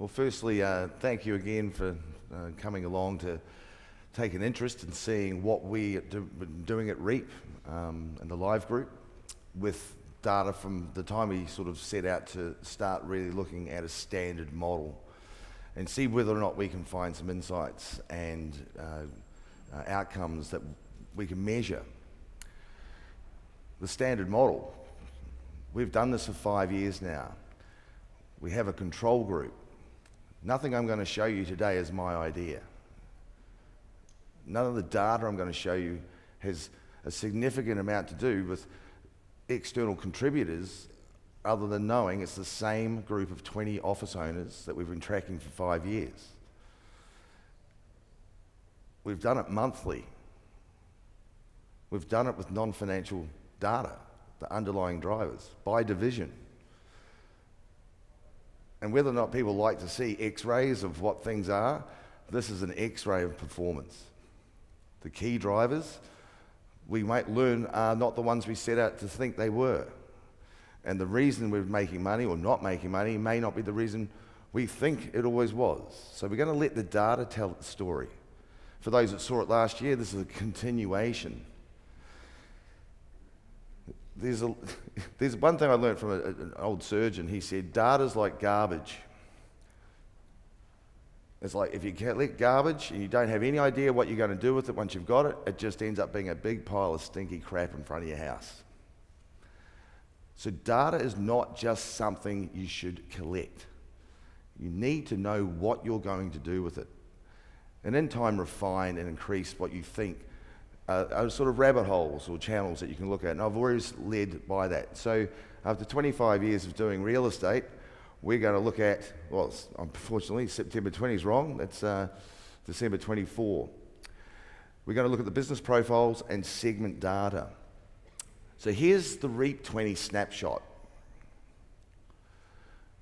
Well, firstly, thank you again for coming along to take an interest in seeing what we're doing at REAP and the Live Group with data from the time we sort of set out to start really looking at a standard model and see whether or not we can find some insights and outcomes that we can measure. The standard model, we've done this for 5 years now. We have a control group. Nothing I'm going to show you today is my idea. None of the data I'm going to show you has a significant amount to do with external contributors other than knowing it's the same group of 20 office owners that we've been tracking for 5 years. We've done it monthly. We've done it with non-financial data, the underlying drivers, by division. And whether or not people like to see x-rays of what things are, this is an x-ray of performance. The key drivers we might learn are not the ones we set out to think they were. And the reason we're making money or not making money may not be the reason we think it always was. So we're going to let the data tell the story. For those that saw it last year, this is a continuation. There's one thing I learned from an old surgeon. He said, data's like garbage. It's like if you collect garbage and you don't have any idea what you're going to do with it once you've got it, it just ends up being a big pile of stinky crap in front of your house. So data is not just something you should collect. You need to know what you're going to do with it. And in time, refine and increase what you think are sort of rabbit holes or channels that you can look at. And I've always led by that. So after 25 years of doing real estate, we're going to look at, well, unfortunately, September 20 is wrong. That's December 24. We're going to look at the business profiles and segment data. So here's the REAP 20 snapshot.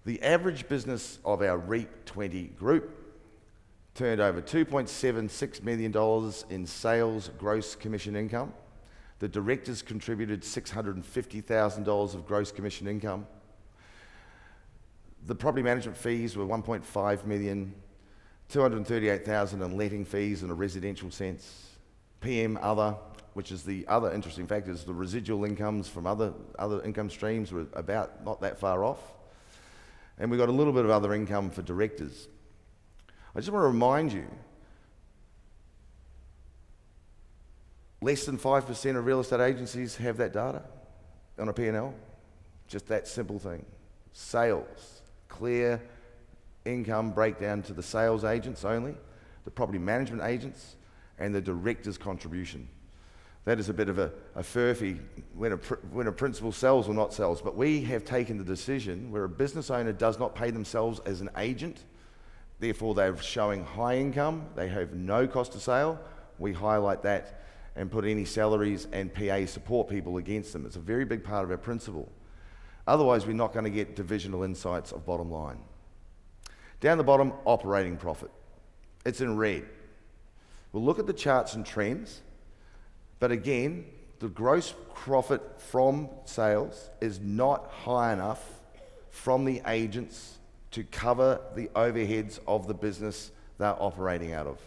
The average business of our REAP 20 group turned over $2.76 million in sales gross commission income. The directors contributed $650,000 of gross commission income. The property management fees were $1.5 million, $238,000 in letting fees in a residential sense. PM other, which is the other interesting factor, is the residual incomes from other income streams were about not that far off. And we got a little bit of other income for directors. I just want to remind you, less than 5% of real estate agencies have that data on a P&L. Just that simple thing. Sales, clear income breakdown to the sales agents only, the property management agents, and the director's contribution. That is a bit of a furphy when a principal sells or not sells, but we have taken the decision where a business owner does not pay themselves as an agent, therefore they're showing high income, they have no cost of sale, we highlight that and put any salaries and PA support people against them. It's a very big part of our principle. Otherwise, we're not going to get divisional insights of bottom line. Down the bottom, operating profit. It's in red. We'll look at the charts and trends, but again, the gross profit from sales is not high enough from the agents to cover the overheads of the business they're operating out of.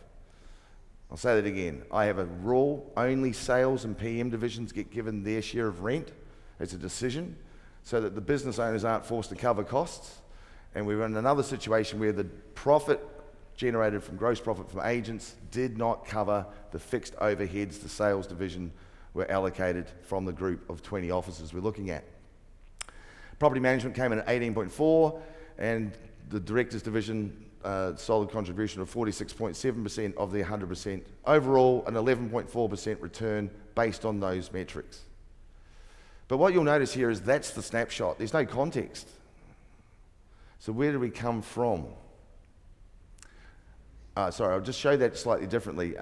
I'll say that again. I have a rule, only sales and PM divisions get given their share of rent. It's a decision so that the business owners aren't forced to cover costs. And we're in another situation where the profit generated from gross profit from agents did not cover the fixed overheads the sales division were allocated from the group of 20 offices we're looking at. Property management came in at 18.4, and the directors division solid contribution of 46.7% of the 100%. Overall, an 11.4% return based on those metrics. But what you'll notice here is that's the snapshot. There's no context. So where did we come from? Sorry, I'll just show that slightly differently.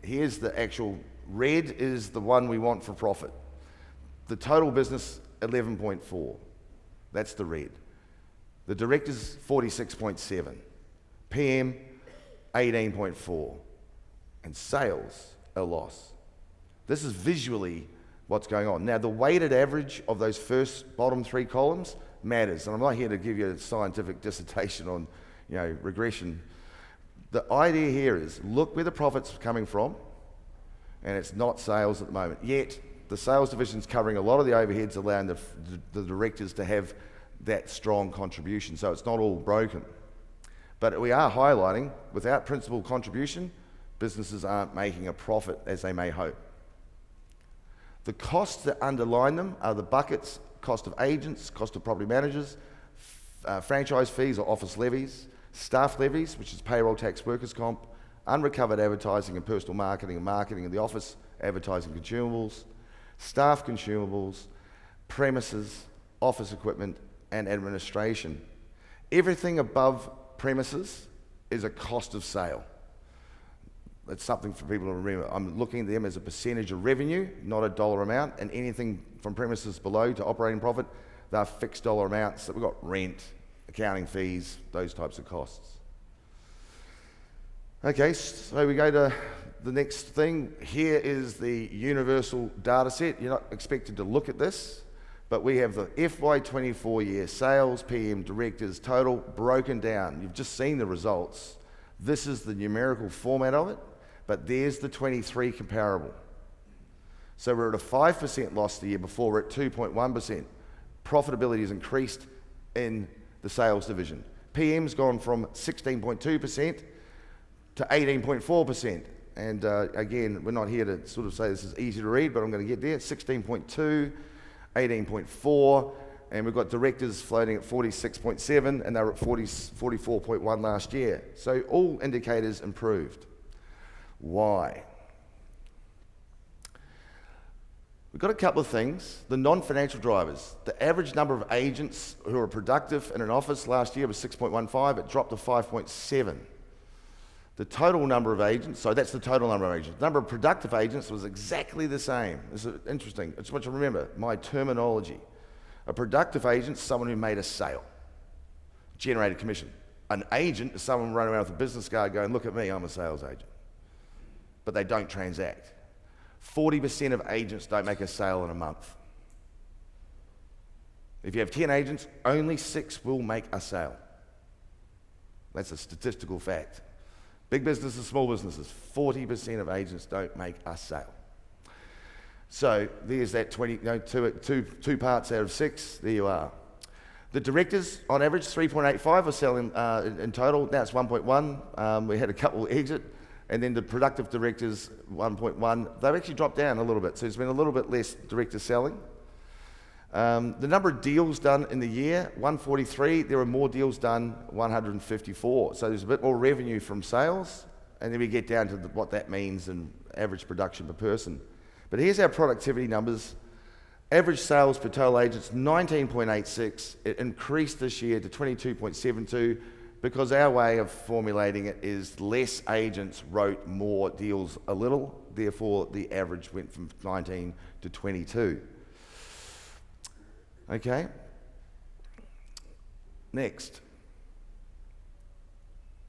Here's the actual red is the one we want for profit. The total business, 11.4. That's the red. The directors, 46.7. PM, 18.4. And sales, a loss. This is visually what's going on. Now, the weighted average of those first bottom three columns matters. And I'm not here to give you a scientific dissertation on, regression. The idea here is look where the profit's coming from, and it's not sales at the moment. Yet, the sales division's covering a lot of the overheads, allowing the directors to have that strong contribution, so it's not all broken. But we are highlighting, without principal contribution, businesses aren't making a profit as they may hope. The costs that underline them are the buckets: cost of agents, cost of property managers, franchise fees or office levies, staff levies, which is payroll tax, workers' comp, unrecovered advertising and personal marketing and marketing in the office, advertising consumables, staff consumables, premises, office equipment, and administration. Everything above premises is a cost of sale. That's something for people to remember. I'm looking at them as a percentage of revenue, not a dollar amount, and anything from premises below to operating profit, they're fixed dollar amounts. So we've got rent, accounting fees, those types of costs. Okay, so we go to the next thing. Here is the universal data set. You're not expected to look at this, but we have the FY24 year sales, PM, directors, total broken down. You've just seen the results. This is the numerical format of it, but there's the 23 comparable. So we're at a 5% loss the year before, we're at 2.1%. Profitability has increased in the sales division. PM's gone from 16.2% to 18.4%. And again, we're not here to sort of say this is easy to read, but I'm going to get there. 16.2, 18.4, and we've got directors floating at 46.7, and they were at 44.1 last year. So all indicators improved. Why? We've got a couple of things. The non-financial drivers. The average number of agents who are productive in an office last year was 6.15. It dropped to 5.7. The total number of agents, so that's the total number of agents. The number of productive agents was exactly the same. This is interesting. It's what you remember, my terminology. A productive agent is someone who made a sale, generated commission. An agent is someone running around with a business card going, look at me, I'm a sales agent. But they don't transact. 40% of agents don't make a sale in a month. If you have 10 agents, only 6 will make a sale. That's a statistical fact. Big businesses, small businesses, 40% of agents don't make a sale. So there's that 2 parts out of 6, there you are. The directors, on average, 3.85 are selling in total. Now it's 1.1. We had a couple exit. And then the productive directors, 1.1. They've actually dropped down a little bit. So there's been a little bit less director selling. The number of deals done in the year, 143. There were more deals done, 154. So there's a bit more revenue from sales. And then we get down to what that means in average production per person. But here's our productivity numbers. Average sales per total agents, 19.86. It increased this year to 22.72 because our way of formulating it is less agents wrote more deals a little. Therefore, the average went from 19 to 22. Okay. Next.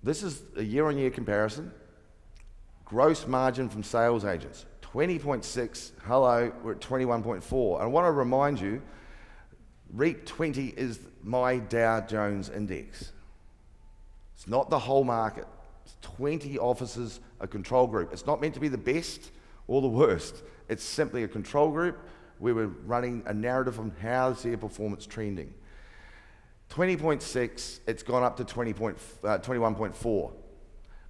This is a year-on-year comparison. Gross margin from sales agents, 20.6. Hello, we're at 21.4. And I want to remind you, REIT 20 is my Dow Jones index. It's not the whole market. It's 20 offices, a control group. It's not meant to be the best or the worst. It's simply a control group where we're running a narrative on how is their performance trending. 20.6, it's gone up to 21.4.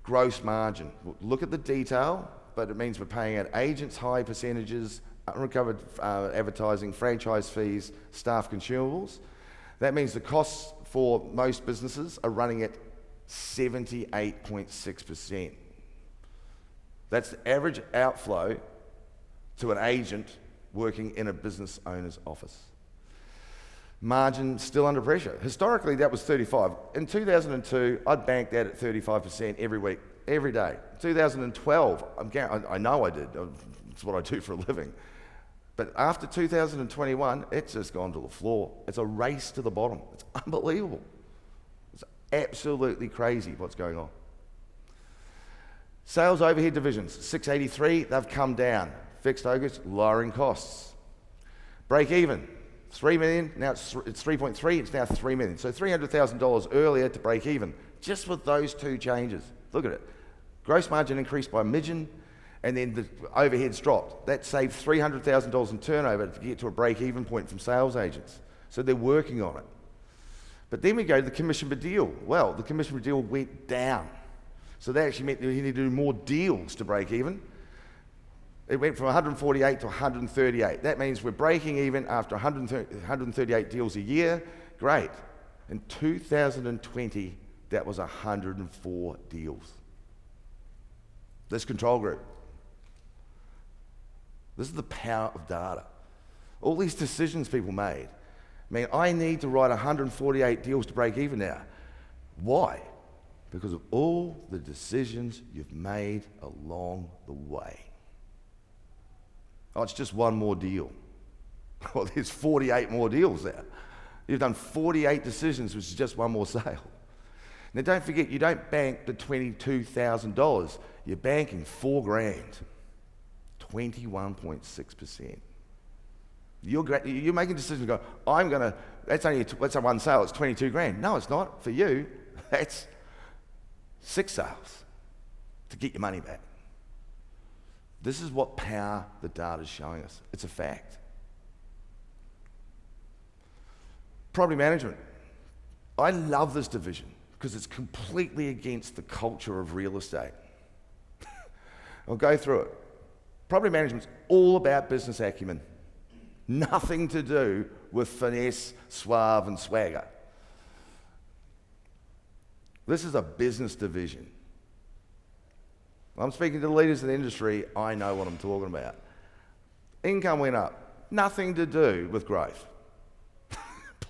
Gross margin. Look at the detail, but it means we're paying out agents high percentages, unrecovered advertising, franchise fees, staff consumables. That means the costs for most businesses are running at 78.6%. That's the average outflow to an agent working in a business owner's office. Margin still under pressure. Historically, that was 35. In 2002, I'd banked that at 35% every week, every day. 2012, I know I did. It's what I do for a living. But after 2021, it's just gone to the floor. It's a race to the bottom. It's unbelievable. It's absolutely crazy what's going on. Sales overhead divisions, 683, they've come down. Fixed overheads, lowering costs. Break even, 3 million, now it's 3.3, it's now 3 million. So $300,000 earlier to break even. just with those two changes. Look at it. Gross margin increased by $1 million, and then the overheads dropped. That saved $300,000 in turnover to get to a break-even point from sales agents. So they're working on it. But then we go to the commission per deal. Well, the commission per deal went down. So that actually meant that you need to do more deals to break even. It went from 148 to 138. That means we're breaking even after 138 deals a year. Great. In 2020, that was 104 deals. This control group. This is the power of data. All these decisions people made. I need to write 148 deals to break even now. Why? Because of all the decisions you've made along the way. Oh, it's just one more deal. Well, there's 48 more deals there. You've done 48 decisions, which is just one more sale. Now, don't forget, you don't bank the $22,000. You're banking $4,000, 21.6%. You're making decisions. Go, that's a one sale. It's $22,000. No, it's not for you. That's 6 sales to get your money back. This is what power the data is showing us. It's a fact. Property management. I love this division because it's completely against the culture of real estate. I'll go through it. Property management's all about business acumen. Nothing to do with finesse, suave, and swagger. This is a business division. I'm speaking to the leaders in the industry. I know what I'm talking about. Income went up. Nothing to do with growth.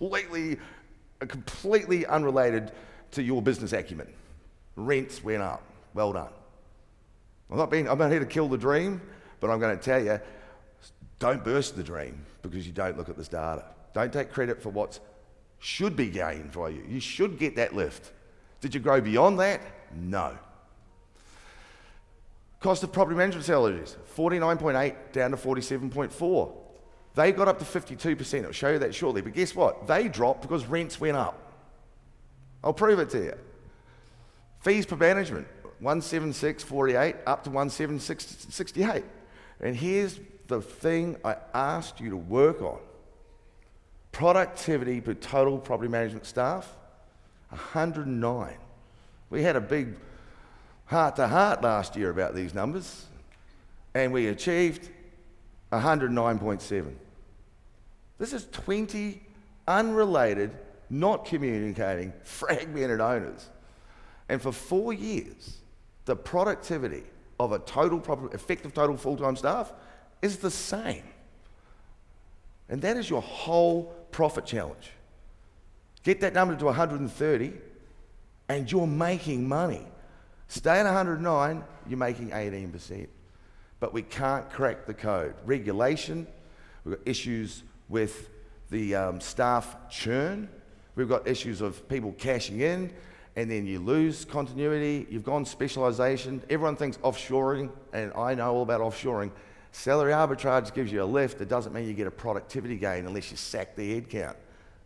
completely unrelated to your business acumen. Rents went up. Well done. I'm not here to kill the dream, but I'm going to tell you, don't burst the dream because you don't look at this data. Don't take credit for what should be gained for you. You should get that lift. Did you grow beyond that? No. Cost of property management salaries, 49.8 down to 47.4. They got up to 52%. I'll show you that shortly. But guess what? They dropped because rents went up. I'll prove it to you. Fees per management, 176.48 up to 176.68. And here's the thing I asked you to work on. Productivity per total property management staff, 109. We had a big heart-to-heart last year about these numbers, and we achieved 109.7. This is 20 unrelated, not communicating, fragmented owners. And for 4 years, the productivity of a effective total full-time staff is the same. And that is your whole profit challenge. Get that number to 130, and you're making money. Stay at 109, you're making 18%. But we can't crack the code. Regulation, we've got issues with the staff churn. We've got issues of people cashing in, and then you lose continuity. You've gone specialisation. Everyone thinks offshoring, and I know all about offshoring. Salary arbitrage gives you a lift. It doesn't mean you get a productivity gain unless you sack the headcount.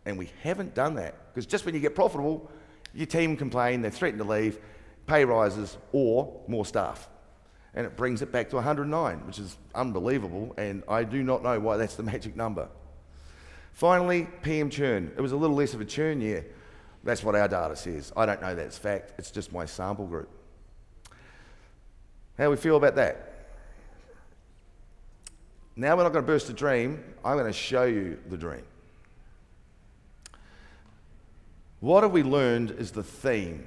And we haven't done that, because just when you get profitable, your team complain, they threaten to leave, pay rises, or more staff. And it brings it back to 109, which is unbelievable, and I do not know why that's the magic number. Finally, PM churn. It was a little less of a churn year. That's what our data says. I don't know that's fact. It's just my sample group. How do we feel about that? Now we're not going to burst the dream. I'm going to show you the dream. What have we learned is the theme.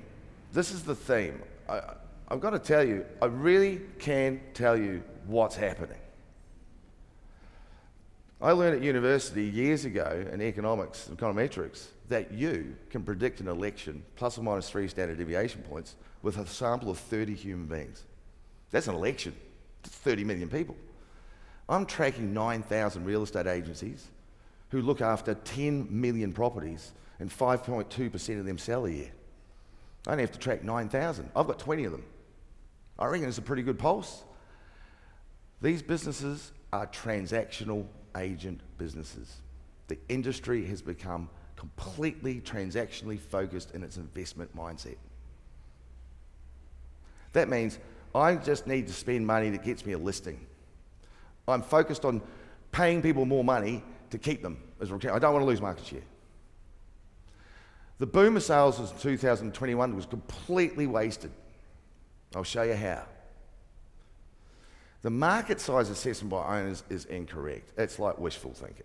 This is the theme. I've got to tell you, I really can tell you what's happening. I learned at university years ago in economics, econometrics, that you can predict an election plus or minus 3 standard deviation points with a sample of 30 human beings. That's an election. It's 30 million people. I'm tracking 9,000 real estate agencies who look after 10 million properties, and 5.2% of them sell a year. I only have to track 9,000. I've got 20 of them. I reckon it's a pretty good pulse. These businesses are transactional agent businesses. The industry has become completely transactionally focused in its investment mindset. That means I just need to spend money that gets me a listing. I'm focused on paying people more money to keep them. I don't want to lose market share. The boom of sales in 2021 was completely wasted. I'll show you how. The market size assessment by owners is incorrect. It's like wishful thinking.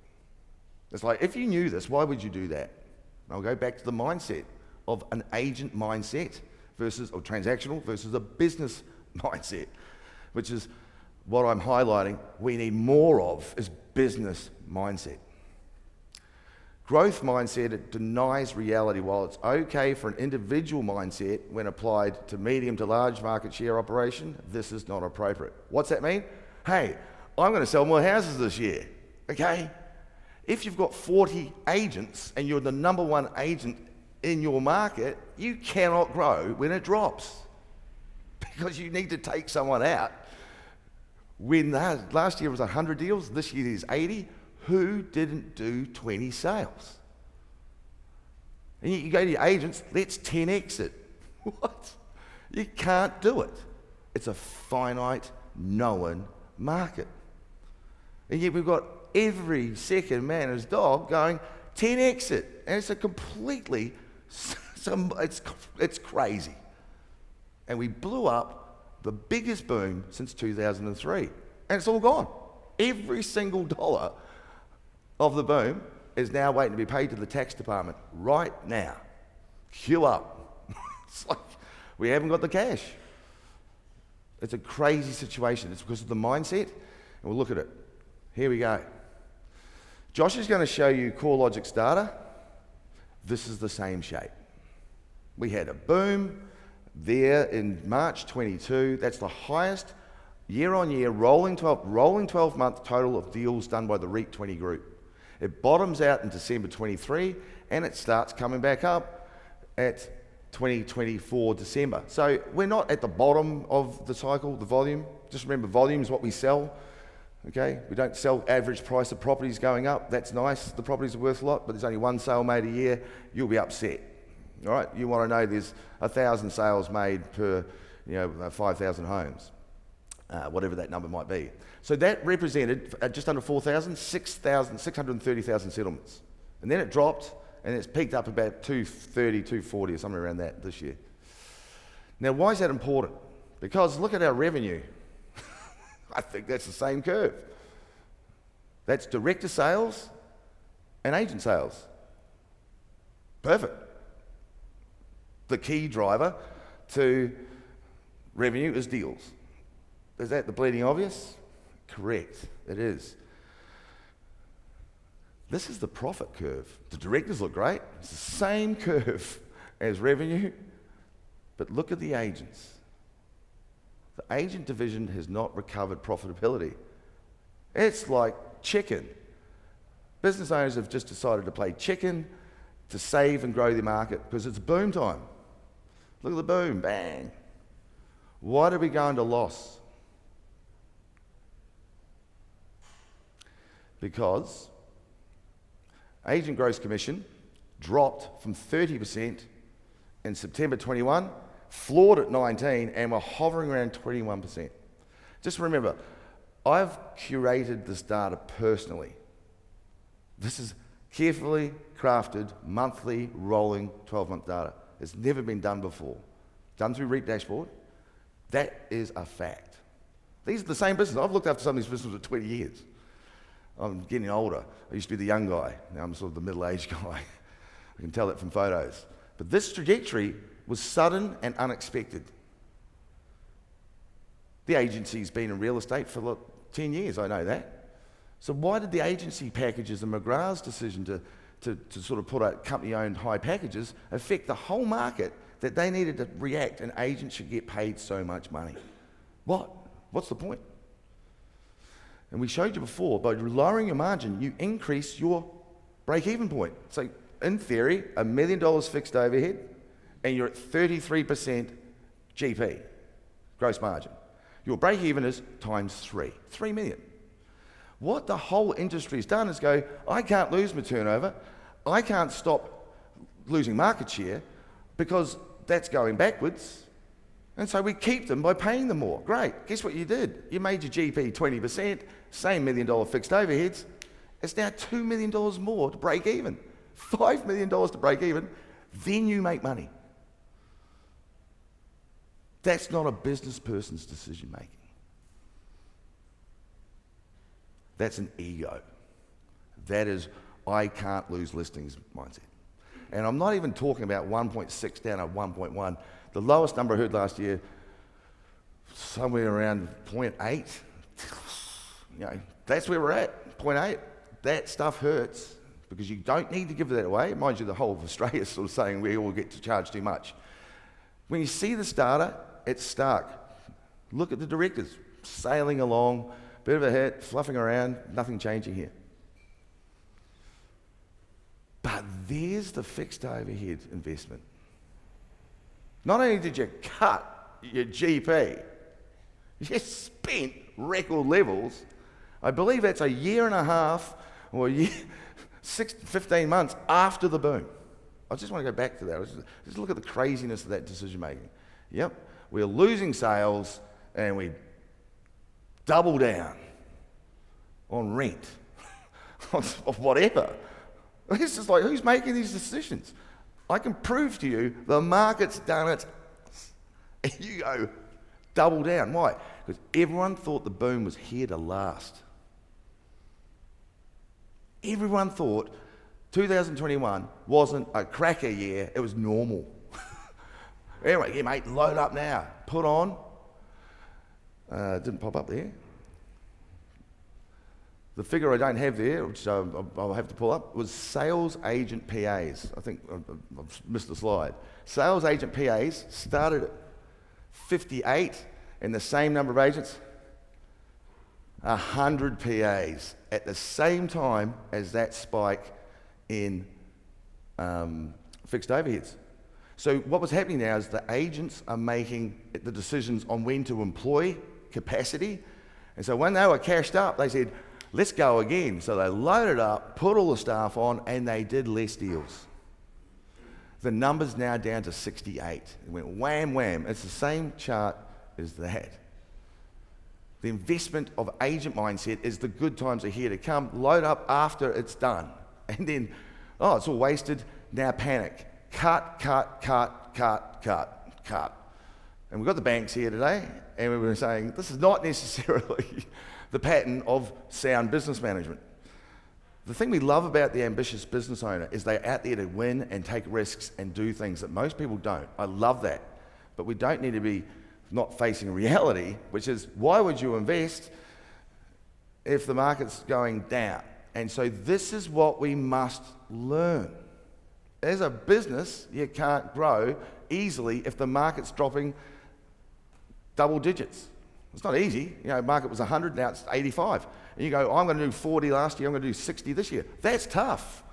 It's like, if you knew this, why would you do that? I'll go back to the mindset of an agent mindset versus, or transactional versus a business mindset, which is what I'm highlighting we need more of, is business mindset. Growth mindset, it denies reality. While it's okay for an individual mindset when applied to medium to large market share operation, this is not appropriate. What's that mean? Hey, I'm going to sell more houses this year, okay? If you've got 40 agents and you're the number one agent in your market, you cannot grow when it drops because you need to take someone out. When last year was 100 deals, this year is 80. Who didn't do 20 sales? And you go to your agents, let's 10x it. What? You can't do it. It's a finite, known market. And yet we've got every second man and his dog going 10x it. And it's a completely, it's crazy. And we blew up the biggest boom since 2003. And it's all gone. Every single dollar of the boom is now waiting to be paid to the tax department right now. Queue up. It's like we haven't got the cash. It's a crazy situation. It's because of the mindset, and we'll look at it. Here we go. Josh is going to show you CoreLogic's data. This is the same shape. We had a boom there in March 22. That's the highest year-on-year rolling 12-month total of deals done by the REIT 20 group. It bottoms out in December 23, and it starts coming back up at 2024 December. So we're not at the bottom of the cycle, the volume. Just remember, volume is what we sell. Okay, we don't sell average price of properties going up. That's nice. The properties are worth a lot, but there's only one sale made a year. You'll be upset. All right, you want to know there's 1,000 sales made per, 5,000 homes. Whatever that number might be. So that represented just under 4,000, 630,000 settlements. And then it dropped, and it's peaked up about 230, 240 or somewhere around that this year. Now, why is that important? Because look at our revenue. I think that's the same curve. That's director sales and agent sales. Perfect. The key driver to revenue is deals. Is that the bleeding obvious? Correct, it is. This is the profit curve. The directors look great. It's the same curve as revenue, but look at the agents. The agent division has not recovered profitability. It's like chicken. Business owners have just decided to play chicken to save and grow their market because it's boom time. Look at the boom, bang. Why did we go into loss? Because agent gross commission dropped from 30% in September 21, floored at 19, and we're hovering around 21%. Just remember, I've curated this data personally. This is carefully crafted monthly rolling 12-month data. It's never been done before. Done through REIT Dashboard. That is a fact. These are the same businesses. I've looked after some of these businesses for 20 years. I'm getting older. I used to be the young guy. Now I'm sort of the middle-aged guy. I can tell that from photos. But this trajectory was sudden and unexpected. The agency's been in real estate for 10 years, I know that. So why did the agency packages and McGrath's decision to sort of put out company-owned high packages affect the whole market that they needed to react and agents should get paid so much money? What? What's the point? And we showed you before, by lowering your margin, you increase your break-even point. So in theory, $1 million fixed overhead, and you're at 33% GP, gross margin. Your break-even is times 3 million. What the whole industry has done is go, I can't lose my turnover, I can't stop losing market share because that's going backwards. And so we keep them by paying them more. Great. Guess what you did? You made your GP 20%, same $1 million fixed overheads. It's now $2 million more to break even. $5 million to break even. Then you make money. That's not a business person's decision making. That's an ego. That is, I can't lose listings mindset. And I'm not even talking about 1.6 down at 1.1. The lowest number I heard last year, somewhere around 0.8. You know, that's where we're at, 0.8. That stuff hurts because you don't need to give that away. Mind you, the whole of Australia is sort of saying we all get to charge too much. When you see this data, it's stark. Look at the directors, sailing along, bit of a hit, fluffing around, nothing changing here. But there's the fixed overhead investment. Not only did you cut your GP, you spent record levels. I believe that's a year and a half or 15 months after the boom. I just want to go back to that. Just look at the craziness of that decision making. Yep, we're losing sales and we double down on rent, on whatever. It's just like, who's making these decisions? I can prove to you the market's done it. And you go double down. Why? Because everyone thought the boom was here to last. Everyone thought 2021 wasn't a cracker year, it was normal. Anyway, yeah, mate, load up now. Put on. Didn't pop up there. The figure I don't have there, which I'll have to pull up, was sales agent PAs. I think I've missed the slide. Sales agent PAs started at 58, and the same number of agents, 100 PAs at the same time as that spike in fixed overheads. So what was happening now is the agents are making the decisions on when to employ capacity. And so when they were cashed up, they said, let's go again. So they loaded up, put all the staff on, and they did less deals. The number's now down to 68. It went wham, wham. It's the same chart as that. The investment of agent mindset is the good times are here to come. Load up after it's done. And then, oh, it's all wasted. Now panic. Cut, cut, cut, cut, cut, cut. And we've got the banks here today, and we were saying this is not necessarily the pattern of sound business management. The thing we love about the ambitious business owner is they're out there to win and take risks and do things that most people don't. I love that. But we don't need to be not facing reality, which is, why would you invest if the market's going down? And so this is what we must learn. As a business, you can't grow easily if the market's dropping double digits. It's not easy. You know, market was 100, now it's 85. And you go, I'm going to do 40 last year, I'm going to do 60 this year. That's tough.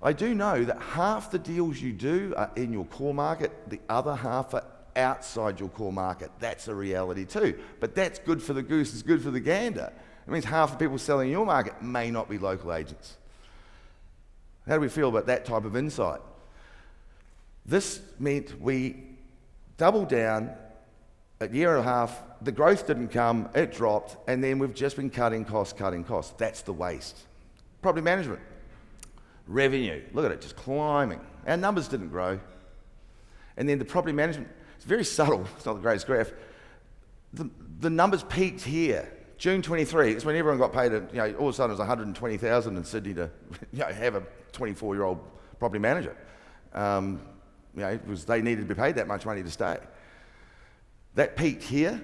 I do know that half the deals you do are in your core market, the other half are outside your core market. That's a reality too. But that's good for the goose, it's good for the gander. It means half the people selling in your market may not be local agents. How do we feel about that type of insight? This meant we doubled down. A year and a half, the growth didn't come, it dropped, and then we've just been cutting costs. That's the waste. Property management, revenue, look at it, just climbing. Our numbers didn't grow. And then the property management, it's very subtle, it's not the greatest graph. The numbers peaked here, June 23, it's when everyone got paid, all of a sudden it was 120,000 in Sydney to have a 24-year-old property manager. Because they needed to be paid that much money to stay. That peaked here,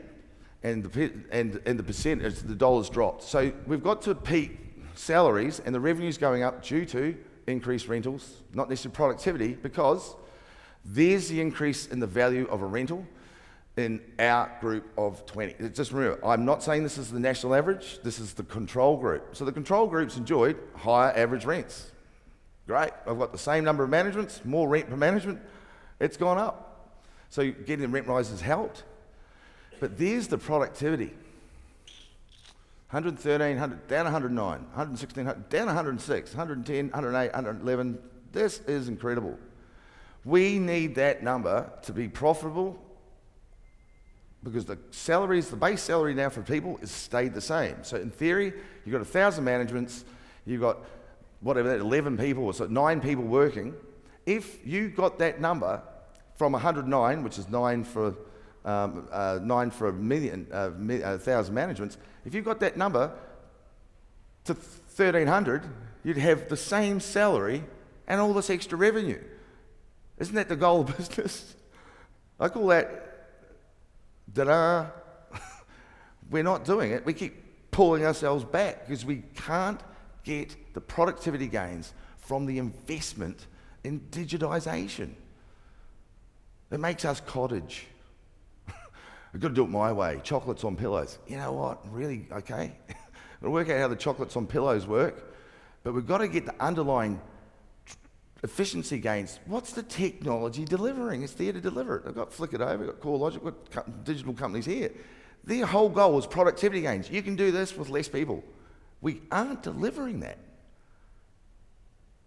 and the percentage, the dollars dropped. So we've got to peak salaries, and the revenue's going up due to increased rentals, not necessarily productivity, because there's the increase in the value of a rental in our group of 20. Just remember, I'm not saying this is the national average, this is the control group. So the control group's enjoyed higher average rents. Great, I've got the same number of managements, more rent per management, it's gone up. So getting the rent rises helped. But there's the productivity. 113, down 109, 116, down 106, 110, 108, 111. This is incredible. We need that number to be profitable because the base salary now for people is stayed the same. So in theory, you've got 1,000 managements, you've got whatever, 11 people or so, 9 people working. If you got that number from 109, which is 9 for a million, 1,000 managements, if you got that number to 1,300, you'd have the same salary and all this extra revenue. Isn't that the goal of business? I call that, da-da. We're not doing it. We keep pulling ourselves back because we can't get the productivity gains from the investment in digitisation. It makes us cottage. I've got to do it my way. Chocolates on pillows. You know what? Really? Okay. We'll work out how the chocolates on pillows work, but we've got to get the underlying efficiency gains. What's the technology delivering? It's there to deliver it. I've got Flickr over, I've got CoreLogic, I've got digital companies here. Their whole goal is productivity gains. You can do this with less people. We aren't delivering that.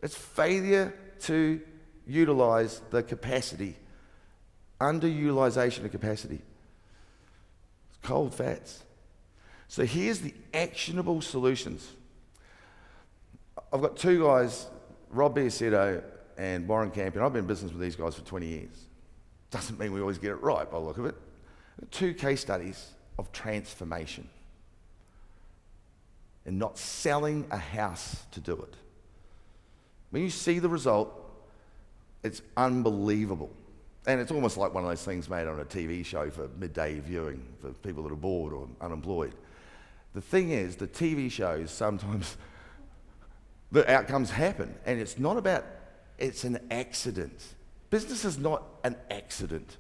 It's failure to utilise the capacity, underutilisation of capacity. It's cold facts. So here's the actionable solutions. I've got 2 guys, Rob Biasetto and Warren Campion. I've been in business with these guys for 20 years. Doesn't mean we always get it right by the look of it. 2 case studies of transformation and not selling a house to do it. When you see the result, it's unbelievable. And it's almost like one of those things made on a TV show for midday viewing for people that are bored or unemployed. The thing is, the TV shows sometimes the outcomes happen, and it's not about, it's an accident. Business is not an accident.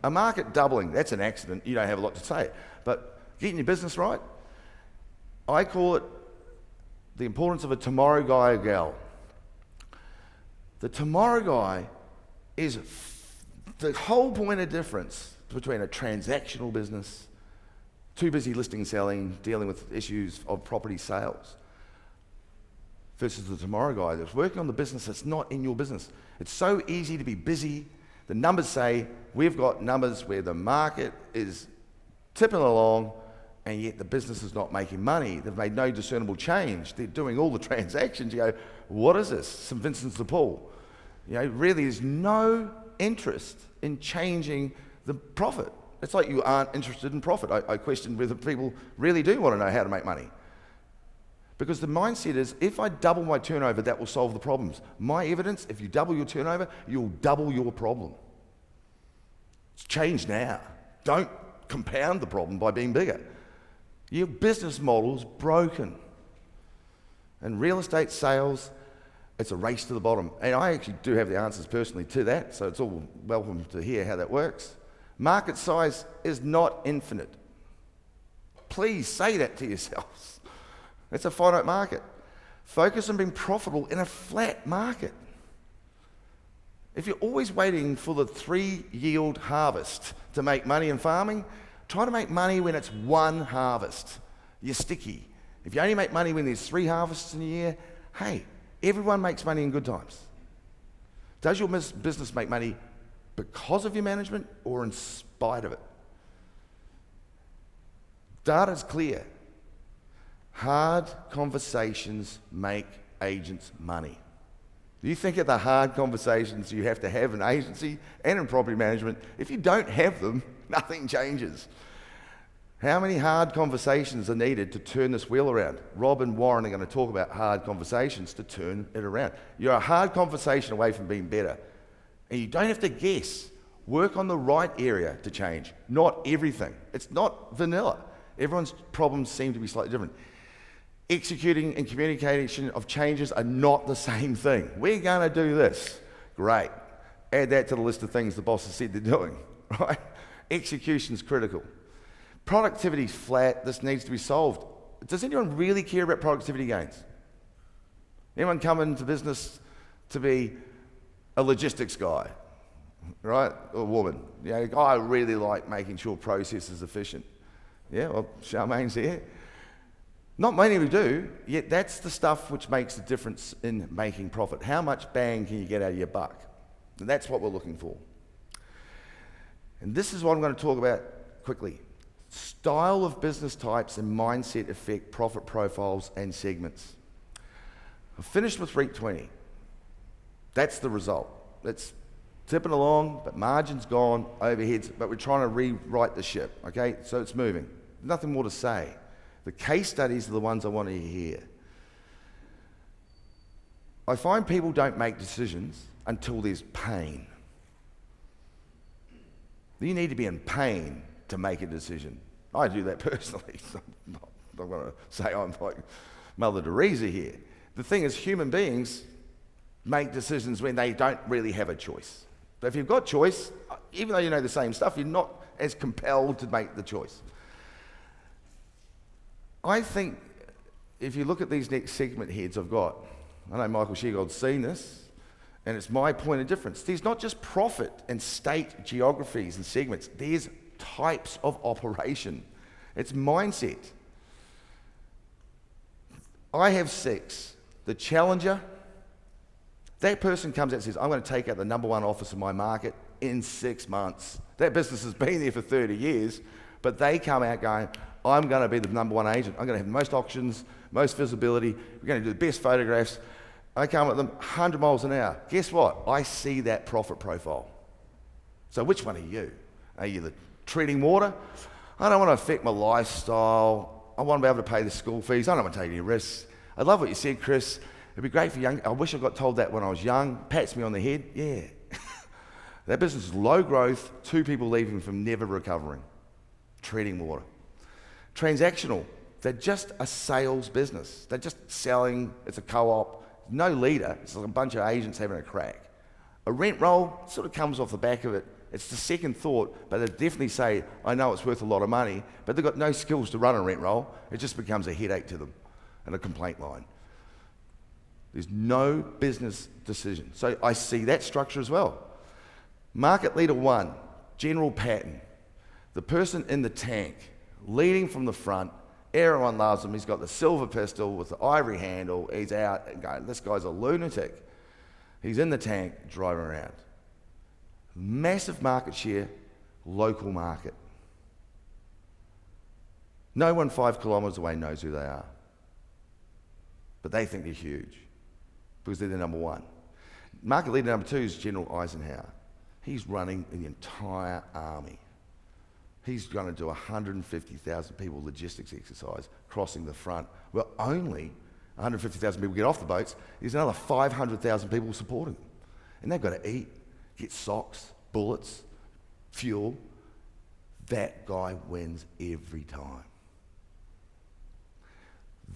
A market doubling, that's an accident. You don't have a lot to say. But getting your business right, I call it the importance of a tomorrow guy or gal. The tomorrow guy is the whole point of difference between a transactional business, too busy listing, selling, dealing with issues of property sales, versus the tomorrow guy that's working on the business that's not in your business. It's so easy to be busy. The numbers say we've got numbers where the market is tipping along and yet the business is not making money. They've made no discernible change. They're doing all the transactions. You go, what is this? St. Vincent's de Paul. You know, really there's no interest in changing the profit. It's like you aren't interested in profit. I question whether people really do want to know how to make money. Because the mindset is, if I double my turnover, that will solve the problems. My evidence, if you double your turnover, you'll double your problem. It's changed now. Don't compound the problem by being bigger. Your business model's broken. And real estate sales, it's a race to the bottom. And I actually do have the answers personally to that, so it's all welcome to hear how that works. Market size is not infinite. Please say that to yourselves. It's a finite market. Focus on being profitable in a flat market. If you're always waiting for the 3-yield harvest to make money in farming, try to make money when it's 1 harvest. You're sticky. If you only make money when there's 3 harvests in a year, hey, everyone makes money in good times. Does your business make money because of your management or in spite of it? Data's clear. Hard conversations make agents money. You think of the hard conversations you have to have in agency and in property management. If you don't have them, nothing changes. How many hard conversations are needed to turn this wheel around? Rob and Warren are going to talk about hard conversations to turn it around. You're a hard conversation away from being better. And you don't have to guess. Work on the right area to change, not everything. It's not vanilla. Everyone's problems seem to be slightly different. Executing and communication of changes are not the same thing. We're going to do this. Great. Add that to the list of things the boss has said they're doing, right? Execution's critical. Productivity's flat. This needs to be solved. Does anyone really care about productivity gains? Anyone come into business to be a logistics guy, right? Or woman. You know, I really like making sure process is efficient. Yeah, well, Charmaine's here. Not many who do, yet that's the stuff which makes the difference in making profit. How much bang can you get out of your buck? And that's what we're looking for. And this is what I'm going to talk about quickly. Style of business types and mindset affect profit profiles and segments. I've finished with REAP 20. That's the result. It's tipping along, but margin's gone, overheads, but we're trying to rewrite the ship, okay? So it's moving. Nothing more to say. The case studies are the ones I want to hear. I find people don't make decisions until there's pain. You need to be in pain to make a decision. I do that personally. So I'm not going to say I'm like Mother Teresa here. The thing is, human beings make decisions when they don't really have a choice. But if you've got choice, even though you know the same stuff, you're not as compelled to make the choice. I think if you look at these next segment heads I've got, I know Michael Sheargold's seen this, and it's my point of difference. There's not just profit and state geographies and segments. There's types of operation. It's mindset. I have 6. The challenger, that person comes out and says, I'm going to take out the number 1 office in my market in 6 months. That business has been there for 30 years, but they come out going, I'm going to be the number 1 agent. I'm going to have the most auctions, most visibility. We're going to do the best photographs. I come at them 100 miles an hour. Guess what? I see that profit profile. So which one are you? Are you the treading water? I don't want to affect my lifestyle. I want to be able to pay the school fees. I don't want to take any risks. I love what you said, Chris. It'd be great for young. I wish I got told that when I was young. Pats me on the head. Yeah. That business is low growth, 2 people leaving from never recovering. Treading water. Transactional. They're just a sales business. They're just selling. It's a co-op. No leader. It's like a bunch of agents having a crack. A rent roll sort of comes off the back of it. It's the second thought, but they definitely say, I know it's worth a lot of money, but they've got no skills to run a rent roll. It just becomes a headache to them and a complaint line. There's no business decision. So I see that structure as well. Market leader 1, general pattern. The person in the tank, leading from the front, everyone loves him. He's got the silver pistol with the ivory handle. He's out and going, this guy's a lunatic. He's in the tank, driving around. Massive market share, local market. No one 5 kilometres away knows who they are. But they think they're huge because they're the number 1. Market leader number 2 is General Eisenhower. He's running the entire army. He's going to do 150,000 people logistics exercise crossing the front. Well, only 150,000 people get off the boats. There's another 500,000 people supporting them. And they've got to eat, get socks, bullets, fuel. That guy wins every time.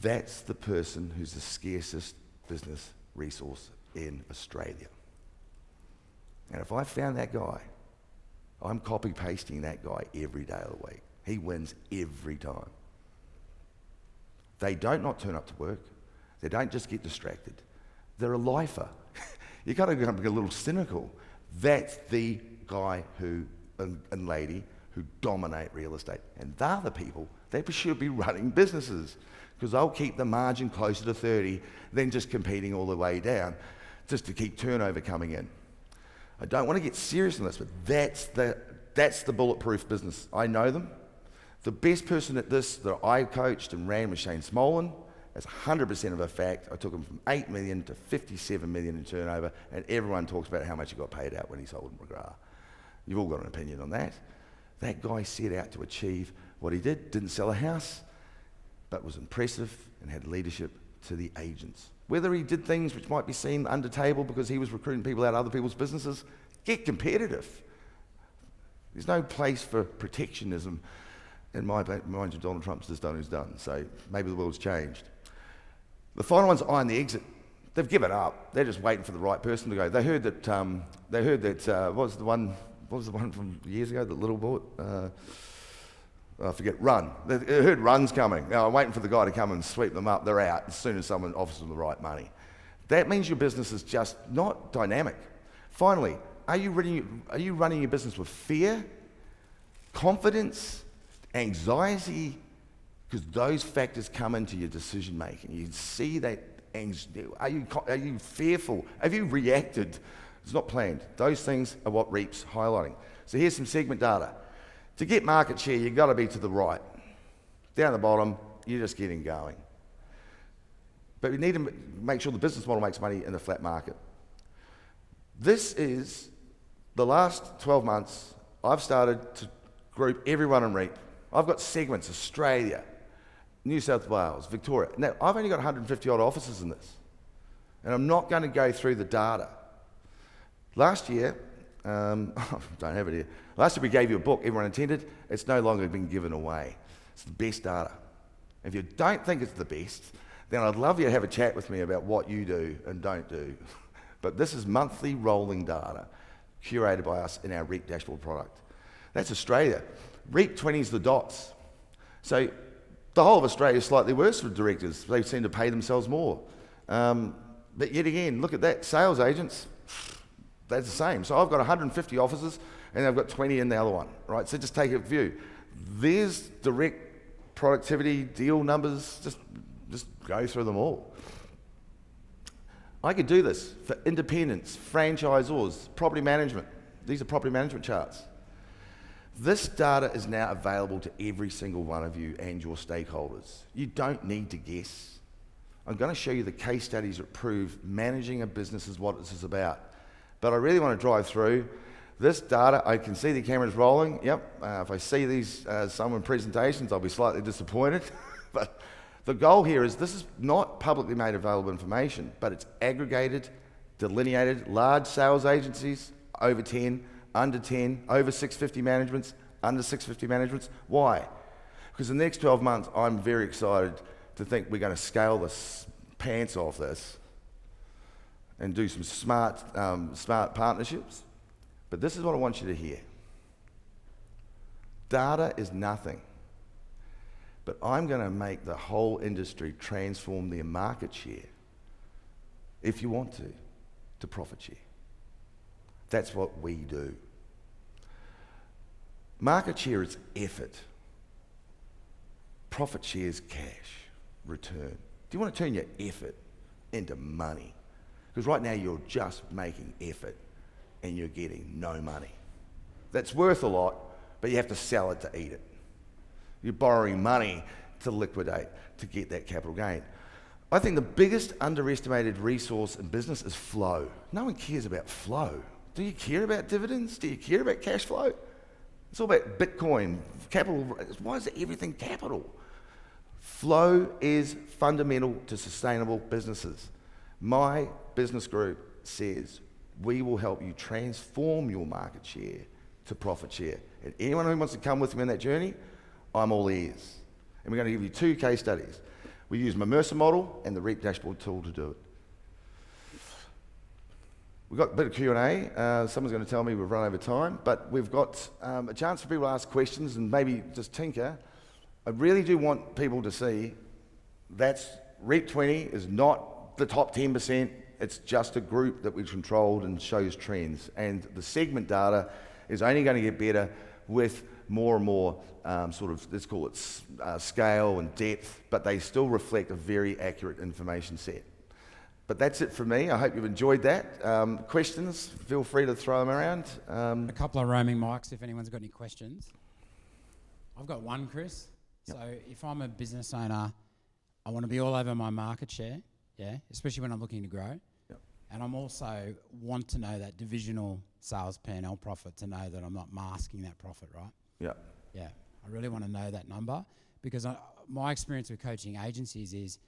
That's the person who's the scarcest business resource in Australia. And if I found that guy, I'm copy-pasting that guy every day of the week. He wins every time. They don't not turn up to work. They don't just get distracted. They're a lifer. You've got to get a little cynical. That's the guy who and lady who dominate real estate. And they're the people that should be running businesses because they'll keep the margin closer to 30 than just competing all the way down just to keep turnover coming in. I don't want to get serious on this, but that's the bulletproof business. I know them. The best person at this that I coached and ran was Shane Smolin. That's 100% of a fact. I took him from 8 million to 57 million in turnover, and everyone talks about how much he got paid out when he sold McGrath. You've all got an opinion on that. That guy set out to achieve what he did. Didn't sell a house, but was impressive and had leadership to the agents. Whether he did things which might be seen under table because he was recruiting people out of other people's businesses, get competitive. There's no place for protectionism. In my mind, Donald Trump's just done who's done. So maybe the world's changed. The final one's Iron the Exit. They've given up. They're just waiting for the right person to go. They heard that. What was the one from years ago that Little bought? I forget. Run. They heard Run's coming. Now I'm waiting for the guy to come and sweep them up. They're out as soon as someone offers them the right money. That means your business is just not dynamic. Finally, are you running your business with fear, confidence, anxiety? Because those factors come into your decision making. You see that. Are you fearful? Have you reacted? It's not planned. Those things are what REAP's highlighting. So here's some segment data. To get market share, you've got to be to the right. Down the bottom, you're just getting going. But we need to make sure the business model makes money in a flat market. This is the last 12 months, I've started to group everyone in REAP. I've got segments: Australia, New South Wales, Victoria. Now, I've only got 150 odd offices in this, and I'm not going to go through the data. Last year, don't have it here. Last year we gave you a book, everyone attended. It's no longer been given away. It's the best data. If you don't think it's the best, then I'd love you to have a chat with me about what you do and don't do. But this is monthly rolling data curated by us in our REAP dashboard product. That's Australia. REAP 20 is the dots. So the whole of Australia is slightly worse for directors. They seem to pay themselves more. But yet again, look at that. Sales agents, that's the same. So I've got 150 offices and I've got 20 in the other one, right? So just take a view. There's direct productivity, deal numbers, just go through them all. I could do this for independents, franchisors, property management. These are property management charts. This data is now available to every single one of you and your stakeholders. You don't need to guess. I'm going to show you the case studies that prove managing a business is what this is about. But I really want to drive through this data. I can see the cameras rolling. Yep. If I see these some in presentations, I'll be slightly disappointed. But the goal here is this is not publicly made available information, but it's aggregated, delineated, large sales agencies, over 10, under 10, over 650 managements, under 650 managements. Why? Because in the next 12 months, I'm very excited to think we're going to scale the pants off this and do some smart partnerships. But this is what I want you to hear. Data is nothing. But I'm going to make the whole industry transform their market share, if you want to profit share. That's what we do. Market share is effort. Profit share is cash, return. Do you want to turn your effort into money? Because right now you're just making effort and you're getting no money. That's worth a lot, but you have to sell it to eat it. You're borrowing money to liquidate, to get that capital gain. I think the biggest underestimated resource in business is flow. No one cares about flow. Do you care about dividends? Do you care about cash flow? It's all about Bitcoin, capital. Why is everything capital? Flow is fundamental to sustainable businesses. My business group says we will help you transform your market share to profit share. And anyone who wants to come with me on that journey, I'm all ears. And we're going to give you 2 case studies. We use my Mercer model and the REAP dashboard tool to do it. We've got a bit of Q&A. Someone's going to tell me we've run over time, but we've got a chance for people to ask questions and maybe just tinker. I really do want people to see that's REAP 20 is not the top 10%. It's just a group that we've controlled and shows trends. And the segment data is only going to get better with more and more let's call it scale and depth, but they still reflect a very accurate information set. But that's it for me. I hope you've enjoyed that. Questions, feel free to throw them around. A couple of roaming mics if anyone's got any questions. I've got one, Chris. Yep. So if I'm a business owner, I want to be all over my market share, yeah, especially when I'm looking to grow. Yep. And I'm also want to know that divisional sales P&L profit to know that I'm not masking that profit, right? Yeah. Yeah. I really want to know that number because my experience with coaching agencies is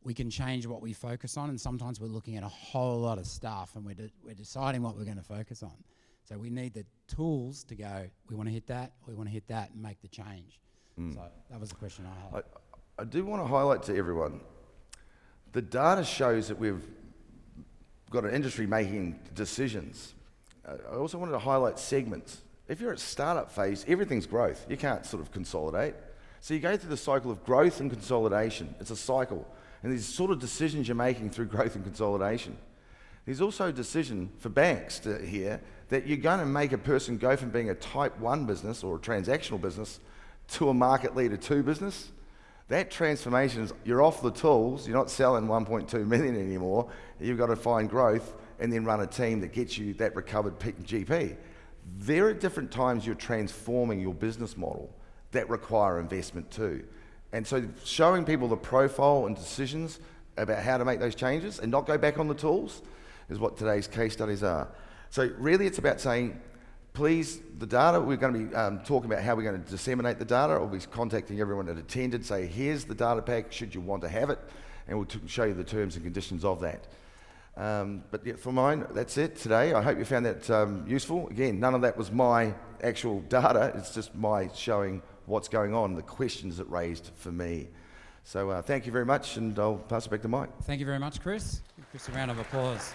we can change what we focus on, and sometimes we're looking at a whole lot of stuff and we're deciding what we're going to focus on. So we need the tools to go, we want to hit that, and make the change. So that was the question I had. I do want to highlight to everyone, the data shows that we've got an industry making decisions. I also wanted to highlight segments. If you're at startup phase, everything's growth. You can't sort of consolidate. So you go through the cycle of growth and consolidation. It's a cycle. And these sort of decisions you're making through growth and consolidation. There's also a decision for banks here that you're going to make a person go from being a type 1 business or a transactional business to a market leader 2 business. That transformation is, you're off the tools, you're not selling 1.2 million anymore, you've got to find growth and then run a team that gets you that recovered GP. there are different times you're transforming your business model that require investment too. And so showing people the profile and decisions about how to make those changes and not go back on the tools is what today's case studies are. So really it's about saying, please, the data, we're going to be talking about how we're going to disseminate the data. I'll be contacting everyone that attended, say, here's the data pack, should you want to have it, and we'll show you the terms and conditions of that. But yeah, for mine, that's it today. I hope you found that useful. Again, none of that was my actual data, it's just my showing what's going on, the questions it raised for me. So thank you very much, and I'll pass it back to Mike. Thank you very much, Chris. Give Chris a round of applause.